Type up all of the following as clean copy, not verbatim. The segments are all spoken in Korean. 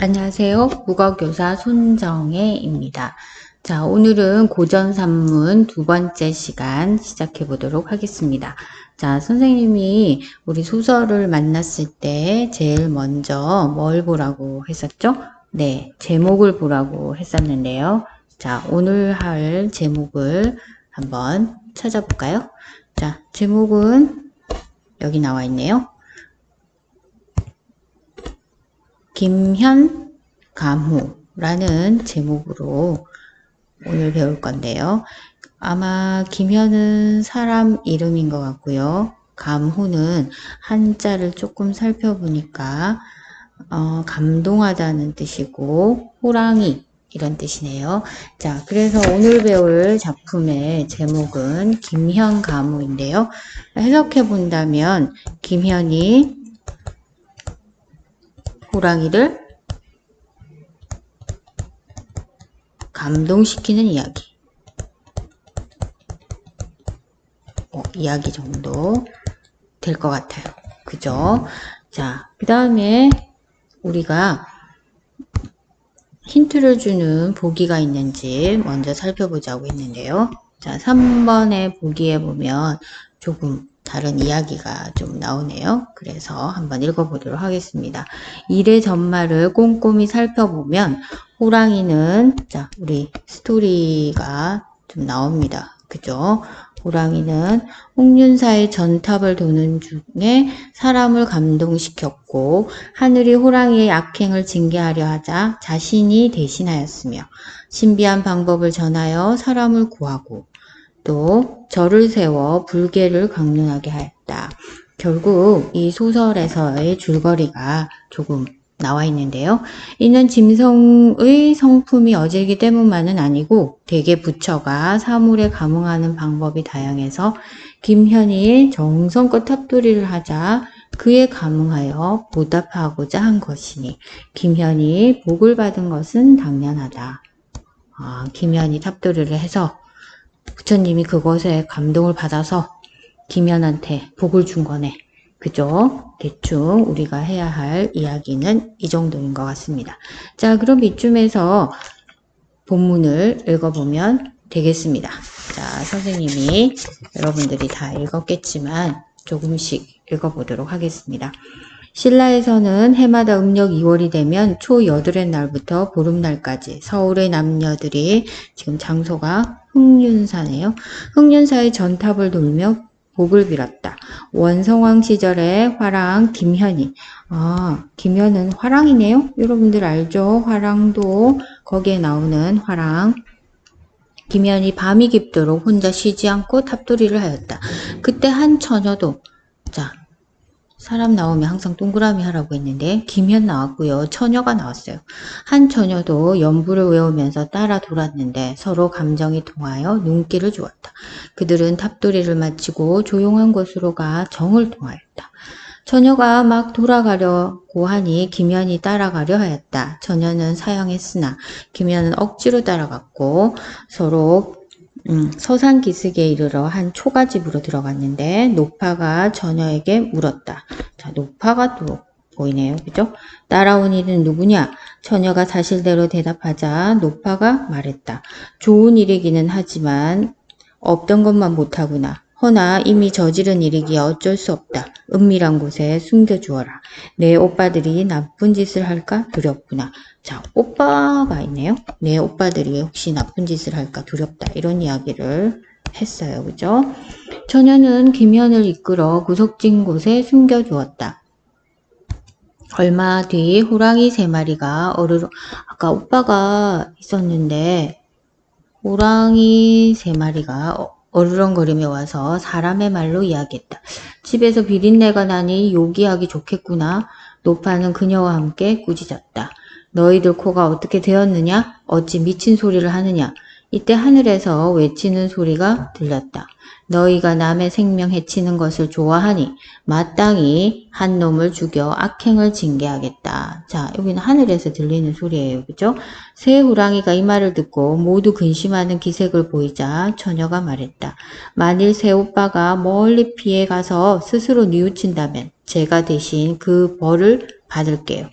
안녕하세요. 국어교사 손정혜입니다. 자, 오늘은 고전산문 두 번째 시간 시작해 보도록 하겠습니다. 자, 선생님이 우리 소설을 만났을 때 제일 먼저 뭘 보라고 했었죠? 네, 제목을 보라고 했었는데요. 자, 오늘 할 제목을 한번 찾아볼까요? 자, 제목은 여기 나와 있네요. 김현 감후라는 제목으로 오늘 배울 건데요. 아마 김현은 사람 이름인 것 같고요. 감후는 한자를 조금 살펴보니까 감동하다는 뜻이고 호랑이 이런 뜻이네요. 자, 그래서 오늘 배울 작품의 제목은 김현 감후인데요. 해석해 본다면 김현이 호랑이를 감동시키는 이야기. 이야기 정도 될 것 같아요. 그죠? 자, 그 다음에 우리가 힌트를 주는 보기가 있는지 먼저 살펴보자고 했는데요. 자, 3번의 보기에 보면 조금 다른 이야기가 좀 나오네요. 그래서 한번 읽어보도록 하겠습니다. 일의 전말을 꼼꼼히 살펴보면 호랑이는, 자, 우리 스토리가 좀 나옵니다. 그죠? 호랑이는 홍윤사의 전탑을 도는 중에 사람을 감동시켰고 하늘이 호랑이의 악행을 징계하려 하자 자신이 대신하였으며 신비한 방법을 전하여 사람을 구하고 또 절을 세워 불계를 강론하게 하였다. 결국 이 소설에서의 줄거리가 조금 나와 있는데요. 이는 짐승의 성품이 어질기 때문만은 아니고 대개 부처가 사물에 감응하는 방법이 다양해서 김현이 정성껏 탑돌이를 하자 그에 감응하여 보답하고자 한 것이니 김현이 복을 받은 것은 당연하다. 김현이 탑돌이를 해서 부처님이 그것에 감동을 받아서 김현한테 복을 준 거네. 그죠? 대충 우리가 해야 할 이야기는 이 정도인 것 같습니다. 자, 그럼 이쯤에서 본문을 읽어보면 되겠습니다. 자, 선생님이 여러분들이 다 읽었겠지만 조금씩 읽어보도록 하겠습니다. 신라에서는 해마다 음력 2월이 되면 초 여덟의 날부터 보름날까지 서울의 남녀들이 지금 장소가 흑륜사네요. 흑륜사의 전탑을 돌며 복을 빌었다. 원성왕 시절에 화랑 김현이 김현은 화랑이네요. 여러분들 알죠? 화랑도 거기에 나오는 화랑 김현이 밤이 깊도록 혼자 쉬지 않고 탑돌이를 하였다. 그때 한 처녀도 자 사람 나오면 항상 동그라미 하라고 했는데 김현 나왔고요. 처녀가 나왔어요. 한 처녀도 연부를 외우면서 따라 돌았는데 서로 감정이 통하여 눈길을 주었다. 그들은 탑돌이를 마치고 조용한 곳으로 가 정을 통하였다. 처녀가 막 돌아가려고 하니 김현이 따라가려 하였다. 처녀는 사양했으나 김현은 억지로 따라갔고 서로 서산기슭에 이르러 한 초가집으로 들어갔는데 노파가 처녀에게 물었다. 자, 노파가 또 보이네요. 그죠? 따라온 이는 누구냐? 처녀가 사실대로 대답하자 노파가 말했다. 좋은 일이기는 하지만 없던 것만 못하구나. 허나 이미 저지른 일이기에 어쩔 수 없다. 은밀한 곳에 숨겨주어라. 내 오빠들이 나쁜 짓을 할까 두렵구나. 자, 오빠가 있네요. 내 오빠들이 혹시 나쁜 짓을 할까 두렵다. 이런 이야기를 했어요. 그죠? 처녀는 김현을 이끌어 구석진 곳에 숨겨주었다. 얼마 뒤 호랑이 3마리가 아까 오빠가 있었는데 호랑이 3마리가 어르렁거리며 와서 사람의 말로 이야기했다. 집에서 비린내가 나니 요기하기 좋겠구나. 노파는 그녀와 함께 꾸짖었다. 너희들 코가 어떻게 되었느냐? 어찌 미친 소리를 하느냐? 이때 하늘에서 외치는 소리가 들렸다. 너희가 남의 생명 해치는 것을 좋아하니 마땅히 한 놈을 죽여 악행을 징계하겠다. 자, 여기는 하늘에서 들리는 소리예요. 그죠? 새 호랑이가 이 말을 듣고 모두 근심하는 기색을 보이자 처녀가 말했다. 만일 새 오빠가 멀리 피해 가서 스스로 뉘우친다면 제가 대신 그 벌을 받을게요.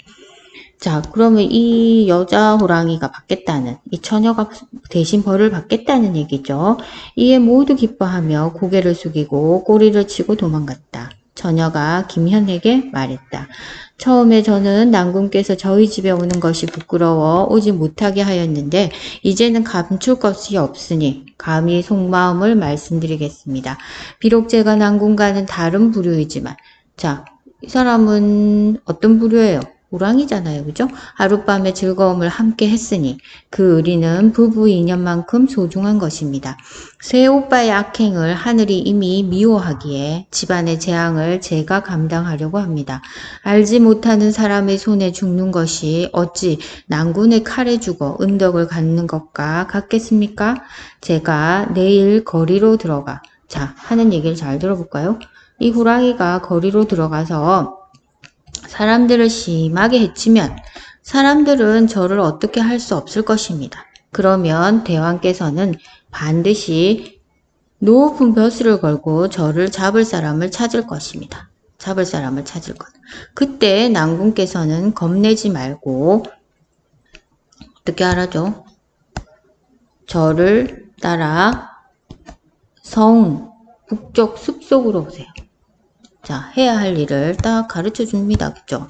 자, 그러면 이 여자 호랑이가 받겠다는, 이 처녀가 대신 벌을 받겠다는 얘기죠. 이에 모두 기뻐하며 고개를 숙이고 꼬리를 치고 도망갔다. 처녀가 김현에게 말했다. 처음에 저는 난군께서 저희 집에 오는 것이 부끄러워 오지 못하게 하였는데 이제는 감출 것이 없으니 감히 속마음을 말씀드리겠습니다. 비록 제가 난군과는 다른 부류이지만 자, 이 사람은 어떤 부류예요? 호랑이잖아요. 그죠? 하룻밤의 즐거움을 함께 했으니 그 의리는 부부 인연만큼 소중한 것입니다. 새 오빠의 악행을 하늘이 이미 미워하기에 집안의 재앙을 제가 감당하려고 합니다. 알지 못하는 사람의 손에 죽는 것이 어찌 난군의 칼에 죽어 은덕을 갖는 것과 같겠습니까? 제가 내일 거리로 들어가 자, 하는 얘기를 잘 들어볼까요? 이 호랑이가 거리로 들어가서 사람들을 심하게 해치면 사람들은 저를 어떻게 할 수 없을 것입니다. 그러면 대왕께서는 반드시 높은 벼슬을 걸고 저를 잡을 사람을 찾을 것입니다. 잡을 사람을 찾을 것. 그때 난군께서는 겁내지 말고 어떻게 하라죠? 저를 따라 성 북쪽 숲속으로 오세요. 자, 해야 할 일을 딱 가르쳐 줍니다. 그죠?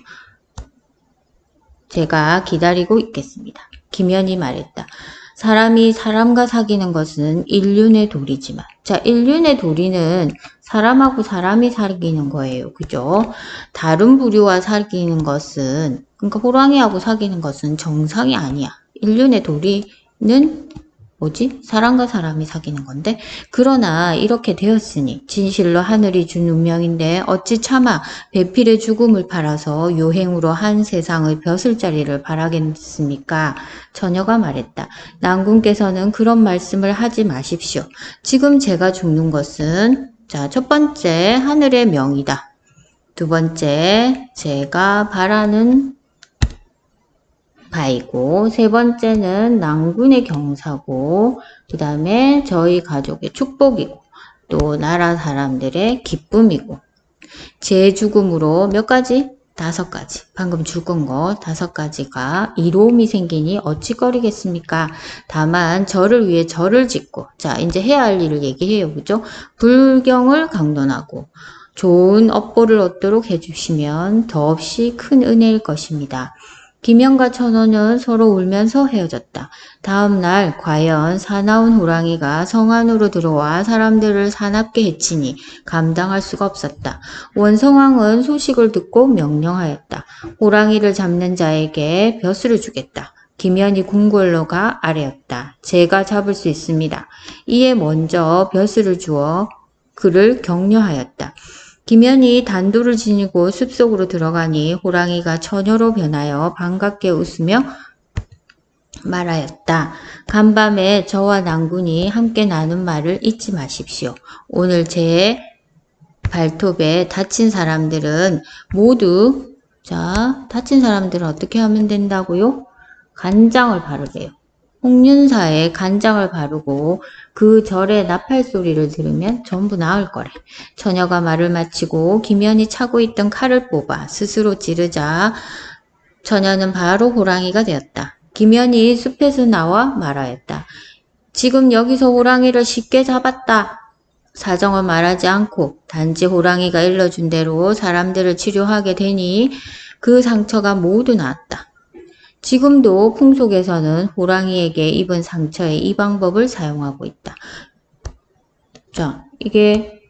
제가 기다리고 있겠습니다. 김연이 말했다. 사람이 사람과 사귀는 것은 인륜의 도리지만 자, 인륜의 도리는 사람하고 사람이 사귀는 거예요. 그죠? 다른 부류와 사귀는 것은 그러니까 호랑이하고 사귀는 것은 정상이 아니야. 인륜의 도리는 뭐지? 사람과 사람이 사귀는 건데 그러나 이렇게 되었으니 진실로 하늘이 준 운명인데 어찌 차마 배필의 죽음을 팔아서 요행으로 한 세상의 벼슬자리를 바라겠습니까? 처녀가 말했다. 난군께서는 그런 말씀을 하지 마십시오. 지금 제가 죽는 것은 자, 첫 번째 하늘의 명이다. 두 번째 제가 바라는 바이고 세 번째는 난군의 경사고 그 다음에 저희 가족의 축복이고 또 나라 사람들의 기쁨이고 제 죽음으로 몇 가지? 5가지. 방금 죽은 거 5가지가 이로움이 생기니 어찌거리겠습니까? 다만 저를 위해 절을 짓고 자 이제 해야 할 일을 얘기해요. 그죠? 불경을 강론하고 좋은 업보를 얻도록 해주시면 더없이 큰 은혜일 것입니다. 김연과 천호는 서로 울면서 헤어졌다. 다음 날 과연 사나운 호랑이가 성 안으로 들어와 사람들을 사납게 해치니 감당할 수가 없었다. 원성왕은 소식을 듣고 명령하였다. 호랑이를 잡는 자에게 벼슬을 주겠다. 김연이 궁궐로가 아뢰었다. 제가 잡을 수 있습니다. 이에 먼저 벼슬을 주어 그를 격려하였다. 김연이 단도를 지니고 숲속으로 들어가니 호랑이가 처녀로 변하여 반갑게 웃으며 말하였다. 간밤에 저와 난군이 함께 나눈 말을 잊지 마십시오. 오늘 제 발톱에 다친 사람들은 모두 자 다친 사람들은 어떻게 하면 된다고요? 간장을 바르래요. 홍윤사에 간장을 바르고 그 절의 나팔 소리를 들으면 전부 나을 거래. 처녀가 말을 마치고 김연이 차고 있던 칼을 뽑아 스스로 찌르자 처녀는 바로 호랑이가 되었다. 김연이 숲에서 나와 말하였다. 지금 여기서 호랑이를 쉽게 잡았다. 사정을 말하지 않고 단지 호랑이가 일러준 대로 사람들을 치료하게 되니 그 상처가 모두 나았다. 지금도 풍속에서는 호랑이에게 입은 상처에 이 방법을 사용하고 있다. 자, 이게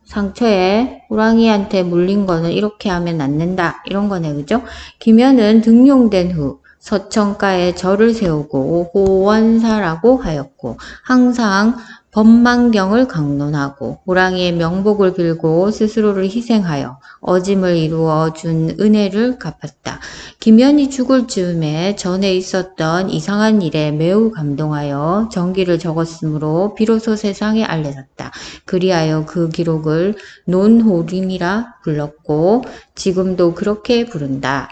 상처에 호랑이한테 물린 거는 이렇게 하면 낫는다. 이런 거네, 그죠? 김연은 등용된 후 서천가에 절을 세우고 호원사라고 하였고 항상 법망경을 강론하고 호랑이의 명복을 빌고 스스로를 희생하여 어짐을 이루어 준 은혜를 갚았다. 김연이 죽을 즈음에 전에 있었던 이상한 일에 매우 감동하여 전기를 적었으므로 비로소 세상에 알려졌다. 그리하여 그 기록을 논호림이라 불렀고 지금도 그렇게 부른다.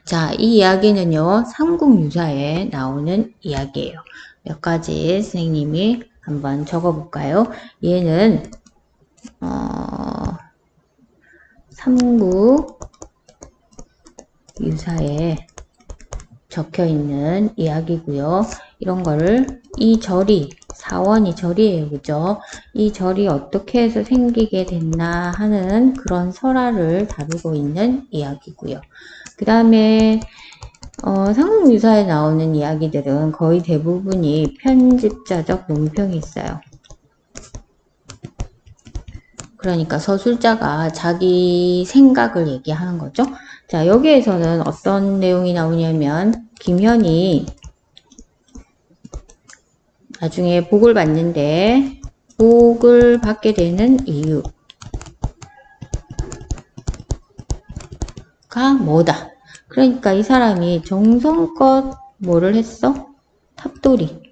자, 이 이야기는요, 삼국유사에 나오는 이야기예요. 몇 가지 선생님이 한번 적어볼까요? 얘는 삼국 유사에 적혀 있는 이야기고요. 이런 거를 이 절이 사원이 절이에요. 그죠? 이 절이 어떻게 해서 생기게 됐나 하는 그런 설화를 다루고 있는 이야기고요. 그 다음에 삼국유사에 나오는 이야기들은 거의 대부분이 편집자적 논평이 있어요. 그러니까 서술자가 자기 생각을 얘기하는 거죠. 자, 여기에서는 어떤 내용이 나오냐면 김현이 나중에 복을 받는데 복을 받게 되는 이유가 뭐다. 그러니까 이 사람이 정성껏 뭐를 했어? 탑돌이.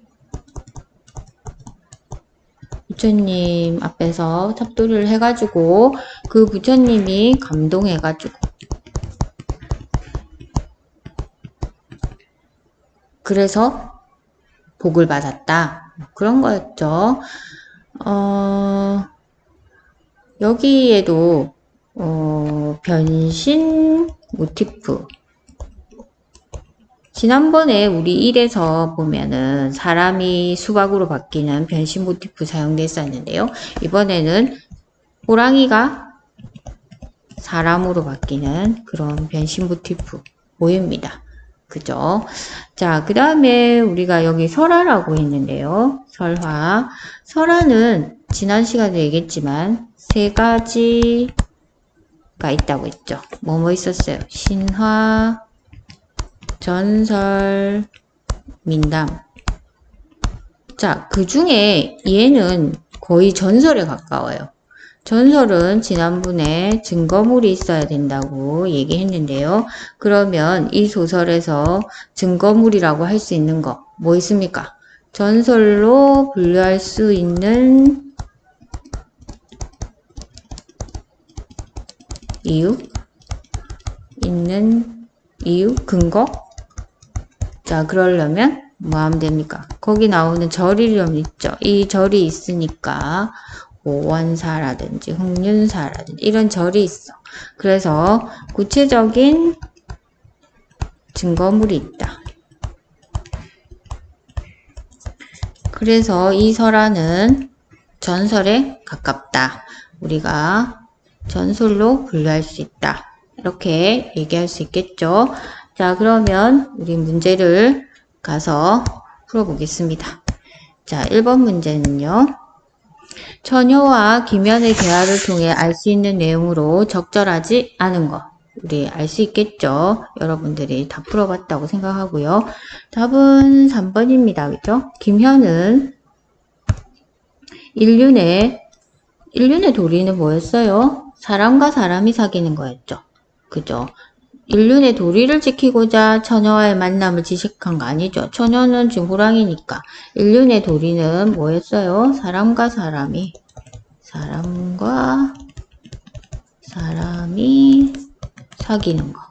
부처님 앞에서 탑돌이를 해가지고 그 부처님이 감동해가지고 그래서 복을 받았다. 그런 거였죠. 여기에도 변신 모티프 지난번에 우리 1에서 보면은 사람이 수박으로 바뀌는 변신 모티프 사용됐었는데요. 이번에는 호랑이가 사람으로 바뀌는 그런 변신 모티프 보입니다. 그죠? 자, 그 다음에 우리가 여기 설화라고 했는데요. 설화. 설화는 지난 시간에 얘기했지만 세 가지가 있다고 했죠. 뭐뭐 있었어요? 신화, 전설, 민담. 자, 그 중에 얘는 거의 전설에 가까워요. 전설은 지난번에 증거물이 있어야 된다고 얘기했는데요. 그러면 이 소설에서 증거물이라고 할 수 있는 거 뭐 있습니까? 전설로 분류할 수 있는 이유? 근거? 자, 그러려면 뭐 하면 됩니까? 거기 나오는 절이름 있죠. 이 절이 있으니까 오원사라든지 흑륜사라든지 이런 절이 있어. 그래서 구체적인 증거물이 있다. 그래서 이 설화는 전설에 가깝다. 우리가 전설로 분류할 수 있다. 이렇게 얘기할 수 있겠죠. 자, 그러면 우리 문제를 가서 풀어보겠습니다. 자, 1번 문제는요. 처녀와 김연의 대화를 통해 알 수 있는 내용으로 적절하지 않은 것. 우리 알 수 있겠죠? 여러분들이 다 풀어봤다고 생각하고요. 답은 3번입니다. 그죠? 김현은 인륜의 도리는 뭐였어요? 사람과 사람이 사귀는 거였죠. 그죠? 인륜의 도리를 지키고자 처녀와의 만남을 지식한 거 아니죠. 처녀는 지금 호랑이니까. 인륜의 도리는 뭐였어요? 사람과 사람이 사귀는 거.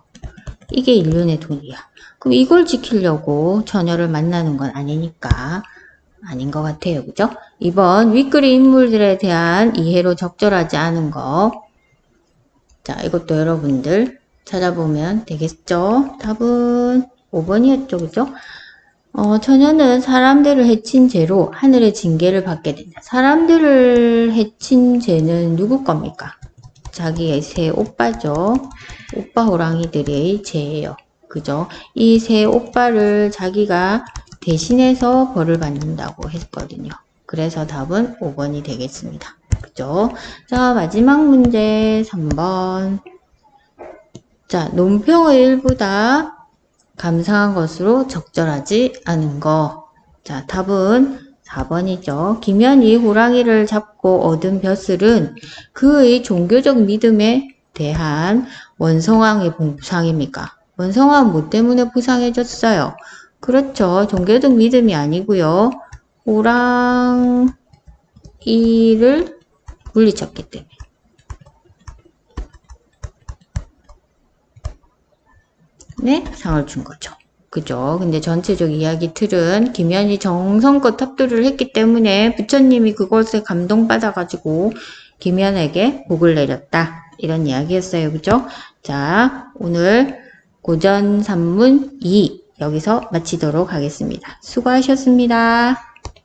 이게 인륜의 도리야. 그럼 이걸 지키려고 처녀를 만나는 건 아니니까 아닌 것 같아요. 그죠? 2번 윗그림 인물들에 대한 이해로 적절하지 않은 거. 자, 이것도 여러분들 찾아보면 되겠죠? 답은 5번이었죠. 그죠? 처녀는 사람들을 해친 죄로 하늘의 징계를 받게 된다. 사람들을 해친 죄는 누구 겁니까? 자기의 새 오빠죠. 오빠 호랑이들의 죄예요. 그죠? 이 새 오빠를 자기가 대신해서 벌을 받는다고 했거든요. 그래서 답은 5번이 되겠습니다. 그죠? 자, 마지막 문제 3번. 자, 논평의 일부다 감상한 것으로 적절하지 않은 거. 자, 답은 4번이죠. 김연이 호랑이를 잡고 얻은 벼슬은 그의 종교적 믿음에 대한 원성왕의 보상입니까? 원성왕은 뭐 때문에 보상해줬어요? 그렇죠. 종교적 믿음이 아니고요. 호랑이를 물리쳤기 때문에. 네, 상을 준 거죠. 그죠? 근데 전체적 이야기 틀은 김연이 정성껏 탑도를 했기 때문에 부처님이 그것에 감동받아가지고 김연에게 복을 내렸다. 이런 이야기였어요. 그죠? 자, 오늘 고전 산문 2 여기서 마치도록 하겠습니다. 수고하셨습니다.